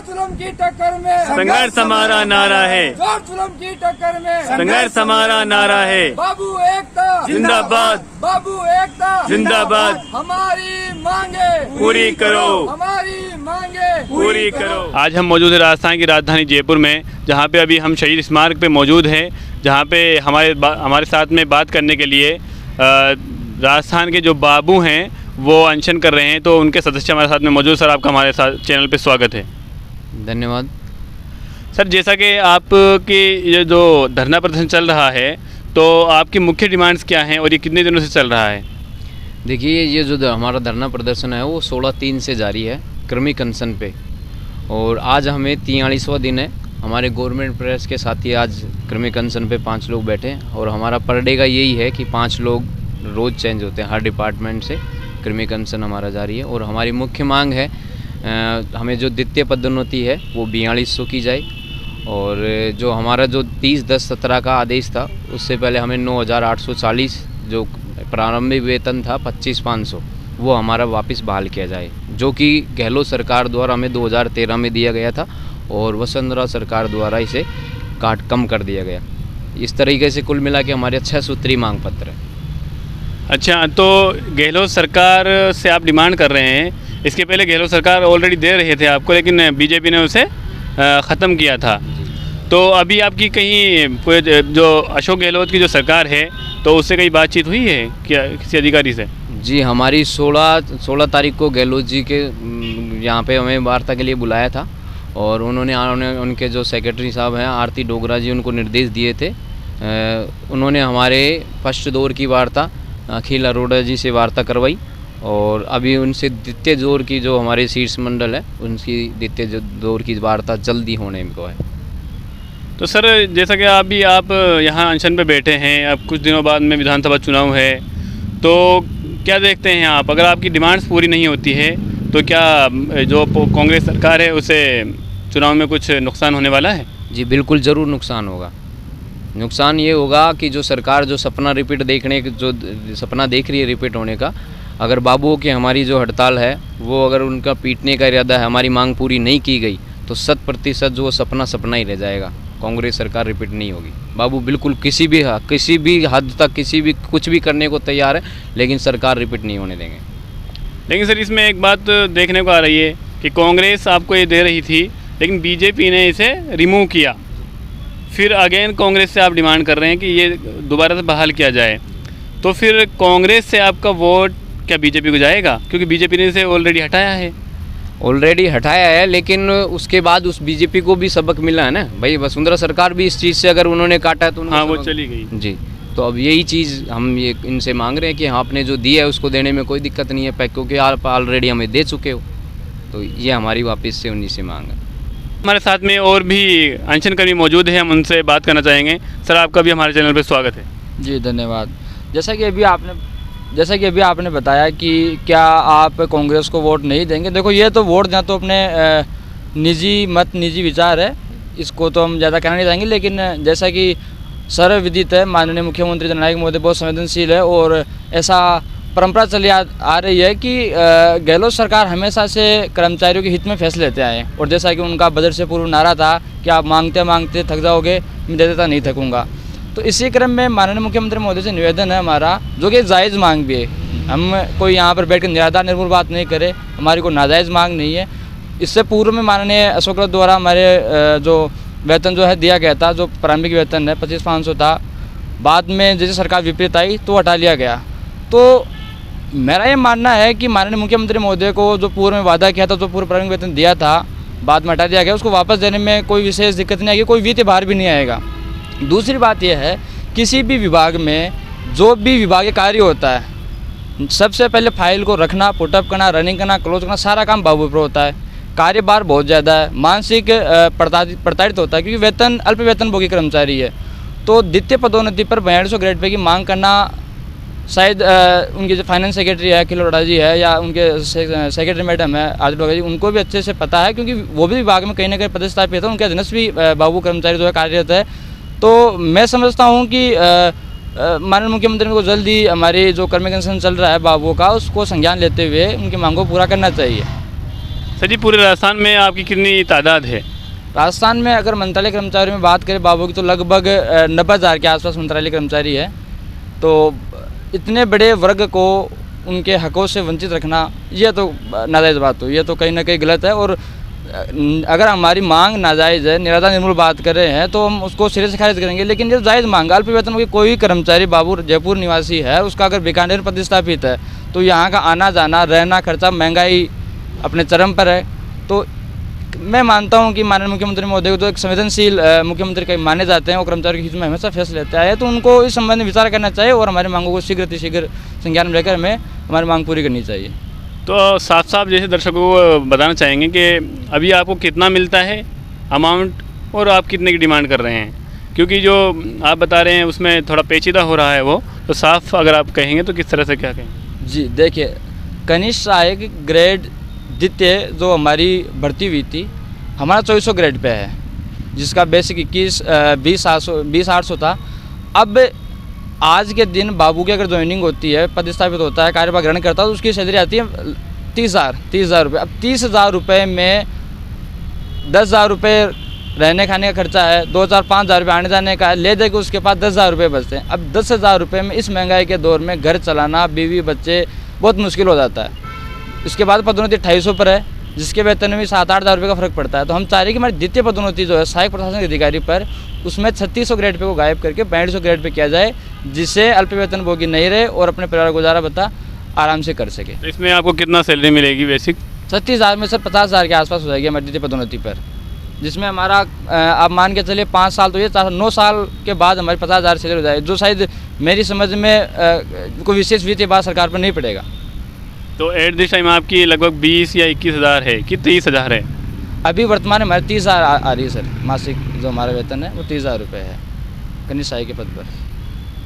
जुल्म की टक्कर में संघर्ष हमारा नारा है, जोर जुल्म की टक्कर में संघर्ष हमारा नारा है। बाबू एकता जिंदाबाद, बाबू एकता जिंदाबाद। हमारी मांगे पूरी करो, हमारी मांगे पूरी करो। आज हम मौजूद हैं राजस्थान की राजधानी जयपुर में, जहाँ पे अभी हम शहीद स्मारक पे मौजूद हैं, जहाँ पे हमारे साथ में बात करने के लिए राजस्थान के जो बाबू हैं वो अनशन कर रहे हैं। तो उनके सदस्य हमारे साथ में मौजूद। सर, आपका हमारे साथ चैनल पे स्वागत है। धन्यवाद। सर, जैसा कि आपकी ये जो धरना प्रदर्शन चल रहा है, तो आपकी मुख्य डिमांड्स क्या हैं और ये कितने दिनों से चल रहा है? देखिए, ये जो हमारा धरना प्रदर्शन है वो 16/3 से जारी है क्रमिक अनशन पे, और आज हमें 43वां दिन है। हमारे गवर्नमेंट प्रेस के साथी आज क्रमिक अनशन पे 5 लोग बैठे हैं, और हमारा पर डे का यही है कि 5 लोग रोज़ चेंज होते हैं हर डिपार्टमेंट से। क्रमिक अनशन हमारा जारी है, और हमारी मुख्य मांग है हमें जो द्वितीय पदोन्नति है वो 4200 की जाए, और जो हमारा जो 30/10/17 का आदेश था उससे पहले हमें 9840 जो प्रारंभिक वेतन था 25,500 वो हमारा वापस बहाल किया जाए, जो कि गहलोत सरकार द्वारा हमें 2013 में दिया गया था और वसुंधरा सरकार द्वारा इसे कम कर दिया गया। इस तरीके से कुल मिला के हमारे 6 सूत्री मांग पत्र है। अच्छा, तो गहलोत सरकार से आप डिमांड कर रहे हैं। इसके पहले गहलोत सरकार ऑलरेडी दे रहे थे आपको, लेकिन बीजेपी ने उसे ख़त्म किया था। तो अभी आपकी कहीं कोई जो अशोक गहलोत की जो सरकार है, तो उससे कहीं बातचीत हुई है क्या किसी अधिकारी से? जी, हमारी 16 तारीख को गहलोत जी के यहाँ पे हमें वार्ता के लिए बुलाया था, और उन्होंने उनके जो सेक्रेटरी साहब हैं आरती डोगरा जी, उनको निर्देश दिए थे। उन्होंने हमारे फर्स्ट दौर की वार्ता अखिल अरोड़ा जी से वार्ता करवाई, और अभी उनसे द्वितीय दौर की जो हमारे शीर्ष मंडल है उनकी द्वितीय दौर की वार्ता जल्दी होने को है। तो सर, जैसा कि आप यहाँ अनशन पे बैठे हैं, अब कुछ दिनों बाद में विधानसभा चुनाव है, तो क्या देखते हैं आप? अगर आपकी डिमांड्स पूरी नहीं होती है तो क्या जो कांग्रेस सरकार है उसे चुनाव में कुछ नुकसान होने वाला है? जी बिल्कुल, ज़रूर नुकसान होगा। नुकसान ये होगा कि जो सरकार जो सपना रिपीट देखने जो सपना देख रही है रिपीट होने का, अगर बाबुओं की हमारी जो हड़ताल है वो अगर उनका पीटने का इरादा है, हमारी मांग पूरी नहीं की गई, तो 100% जो सपना ही रह जाएगा। कांग्रेस सरकार रिपीट नहीं होगी। बाबू बिल्कुल किसी भी हद तक कुछ भी करने को तैयार है, लेकिन सरकार रिपीट नहीं होने देंगे। लेकिन सर, इसमें एक बात देखने को आ रही है कि कांग्रेस आपको ये दे रही थी, लेकिन बीजेपी ने इसे रिमूव किया। फिर अगेन कांग्रेस से आप डिमांड कर रहे हैं कि ये दोबारा से बहाल किया जाए, तो फिर कांग्रेस से आपका वोट क्या बीजेपी को जाएगा? क्योंकि बीजेपी ने इसे ऑलरेडी हटाया है, लेकिन उसके बाद उस बीजेपी को भी सबक मिला है ना भाई। वसुंधरा सरकार भी इस चीज़ से अगर उन्होंने काटा है तो हाँ, वो चली गई जी। तो अब यही चीज़ हम ये इनसे मांग रहे हैं कि आपने जो दिया है उसको देने में कोई दिक्कत नहीं है, क्योंकि आप ऑलरेडी हमें दे चुके हो। तो ये हमारी वापस से उन्हीं से मांग है। हमारे साथ में और भी अनशनकर्मी मौजूद हैं, हम उनसे बात करना चाहेंगे। सर, आपका भी हमारे चैनल पे स्वागत है। जी धन्यवाद। जैसा कि अभी आपने बताया कि क्या आप कांग्रेस को वोट नहीं देंगे। देखो, ये तो वोट देना तो अपने निजी विचार है, इसको तो हम ज़्यादा कहना नहीं चाहेंगे, लेकिन जैसा कि सर्वविदित है, माननीय मुख्यमंत्री जननायक महोदय बहुत संवेदनशील है, और ऐसा परंपरा चली आ रही है कि गहलोत सरकार हमेशा से कर्मचारियों के हित में फैसले लेते आए हैं। और जैसा कि उनका बजट से पूर्व नारा था कि आप मांगते मांगते थक जाओगे, मैं दे देता नहीं थकूंगा। तो इसी क्रम में माननीय मुख्यमंत्री महोदय से निवेदन है हमारा, जो कि जायज़ मांग भी है। हम कोई यहाँ पर बैठ कर ज़्यादा निर्मूल बात नहीं करें, हमारी कोई नाजायज़ मांग नहीं है। इससे पूर्व में माननीय अशोक गहलोत द्वारा हमारे जो वेतन जो है दिया गया था, जो प्रारंभिक वेतन है 25,500 था, बाद में जैसे सरकार विपरीत आई तो हटा लिया गया। तो मेरा ये मानना है कि माननीय मुख्यमंत्री महोदय को जो पूर्व में वादा किया था, जो पूर्व प्रारंभिक वेतन दिया था बाद में हटा दिया गया, उसको वापस देने में कोई विशेष दिक्कत नहीं आएगी, कोई वित्तीय भार भी नहीं आएगा। दूसरी बात यह है, किसी भी विभाग में जो भी विभागीय कार्य होता है, सबसे पहले फाइल को रखना, पुटअप करना, रनिंग करना, क्लोज करना, सारा काम बाबू पर होता है। कार्यभार बहुत ज़्यादा है, मानसिक प्रताड़ित होता है, क्योंकि वेतन अल्प वेतनभोगी कर्मचारी है। तो द्वितीय पदोन्नति पर 4200 ग्रेड पे की मांग करना, शायद उनके जो फाइनेंस सेक्रेटरी है अखिल अरोड़ा जी है, या उनके सेक्रेटरी मैडम है आरती डोगरा जी, उनको भी अच्छे से पता है, क्योंकि वो भी विभाग में कहीं ना कहीं पदस्थापित है, उनके अधीनस्थ भी बाबू कर्मचारी जो है कार्यरत है। तो मैं समझता हूँ कि माननीय मुख्यमंत्री को जल्दी हमारी जो कर्मिक अनशन चल रहा है बाबुओं का, उसको संज्ञान लेते हुए उनकी मांगों को पूरा करना चाहिए। सर जी, पूरे राजस्थान में आपकी कितनी तादाद है? राजस्थान में अगर मंत्रालय कर्मचारी में बात करें बाबू की तो लगभग 90,000 के आसपास मंत्रालय कर्मचारी है। तो इतने बड़े वर्ग को उनके हकों से वंचित रखना ये तो नाजायज़ बात हो, ये तो कहीं ना कहीं गलत है। और अगर हमारी मांग नाजायज़ है, निराधार निर्मूल बात कर रहे हैं तो हम उसको सिरे से खारिज करेंगे। लेकिन ये जायज़ मांग, अल्प वेतन की कोई कर्मचारी बाबू जयपुर निवासी है, उसका अगर बीकानेर प्रतिस्थापित है तो यहाँ का आना जाना रहना खर्चा महंगाई अपने चरम पर है। तो मैं मानता हूं कि माननीय मुख्यमंत्री महोदय को तो एक संवेदनशील मुख्यमंत्री कहीं माने जाते हैं और कर्मचारियों के हित में हमेशा फैसले लेते आए हैं, तो उनको इस संबंध में विचार करना चाहिए और हमारी मांगों को शीघ्र संज्ञान में लेकर हमें हमारी मांग पूरी करनी चाहिए। तो साफ साफ जैसे दर्शकों को बताना चाहेंगे कि अभी आपको कितना मिलता है अमाउंट और आप कितने की डिमांड कर रहे हैं, क्योंकि जो आप बता रहे हैं उसमें थोड़ा पेचीदा हो रहा है वो, तो साफ अगर आप कहेंगे तो किस तरह से क्या कहेंगे? जी देखिए, कनिष्ठ सहायक ग्रेड द्वितीय जो हमारी भर्ती हुई थी हमारा 2400 ग्रेड पे है, जिसका बेसिक 20,800 था। अब आज के दिन बाबू की अगर ज्वाइनिंग होती है, पदस्थापित होता है, कार्यभार ग्रहण करता है तो उसकी सैलरी आती है 30,000 रुपये। अब 30,000 रुपये में 10,000 रुपये रहने खाने का खर्चा है, 2,000-5,000 रुपये आने जाने का है, ले दे के उसके पास 10,000 रुपये बचते हैं। अब 10,000 रुपये में इस महंगाई के दौर में घर चलाना, बीवी बच्चे बहुत मुश्किल हो जाता है। इसके बाद पदोन्नति 250 पर है, जिसके वेतन में 7-8 हज़ार रुपये का फर्क पड़ता है। तो हम चाह रहे हैं कि हमारी द्वितीय पदोन्नति जो है सहायक प्रशासनिक अधिकारी पर, उसमें 3600 ग्रेड पे को गायब करके 6200 ग्रेड पे किया जाए, जिससे अल्प वेतन भोगी नहीं रहे और अपने परिवार गुजारा भत्ता आराम से कर सके। तो इसमें आपको कितना सैलरी मिलेगी बेसिक? 36,000 में सर 50,000 के आसपास हो जाएगी हमारी द्वितीय पदोन्नति पर, जिसमें हमारा आप मान के चलिए 5 साल तो ये 9 साल के बाद हमारी 50,000 सैलरी हो जाए, जो शायद मेरी समझ में कोई विशेष वित्तीय बात सरकार पर नहीं पड़ेगा। तो एट दिस टाइम आपकी लगभग 20 या 21,000 है कि 30,000 है? अभी वर्तमान में हमारे 30,000 आ रही है सर, मासिक जो हमारा वेतन है वो 30,000 रुपये है कनिष्ठ सहायक के पद पर।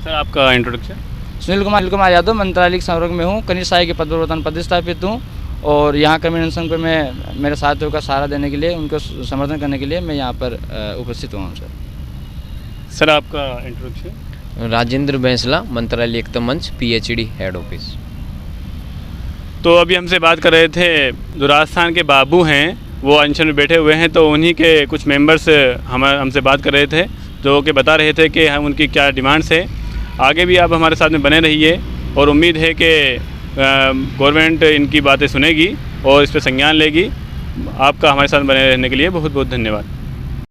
सर आपका इंट्रोडक्शन? सुनील कुमार यादव, मंत्रालय संवर्ग में हूँ, कनिष्ठ सहायक के पद पर वर्तमान पदस्थापित हूँ और यहाँ कर्मचारी संघ पर मैं मेरे साथियों का सहारा देने के लिए, उनको समर्थन करने के लिए मैं यहाँ पर उपस्थित हुआ हूँ सर। सर आपका इंट्रोडक्शन? राजेंद्र बैंसला, मंत्रालय एकता मंच, PhD हेड ऑफिस। तो अभी हमसे बात कर रहे थे जो राजस्थान के बाबू हैं, वो अनशन में बैठे हुए हैं, तो उन्हीं के कुछ मेंबर्स हमसे बात कर रहे थे, जो कि बता रहे थे कि हम उनकी क्या डिमांड्स है। आगे भी आप हमारे साथ में बने रहिए और उम्मीद है कि गवर्नमेंट इनकी बातें सुनेगी और इस पर संज्ञान लेगी। आपका हमारे साथ बने रहने के लिए बहुत बहुत धन्यवाद।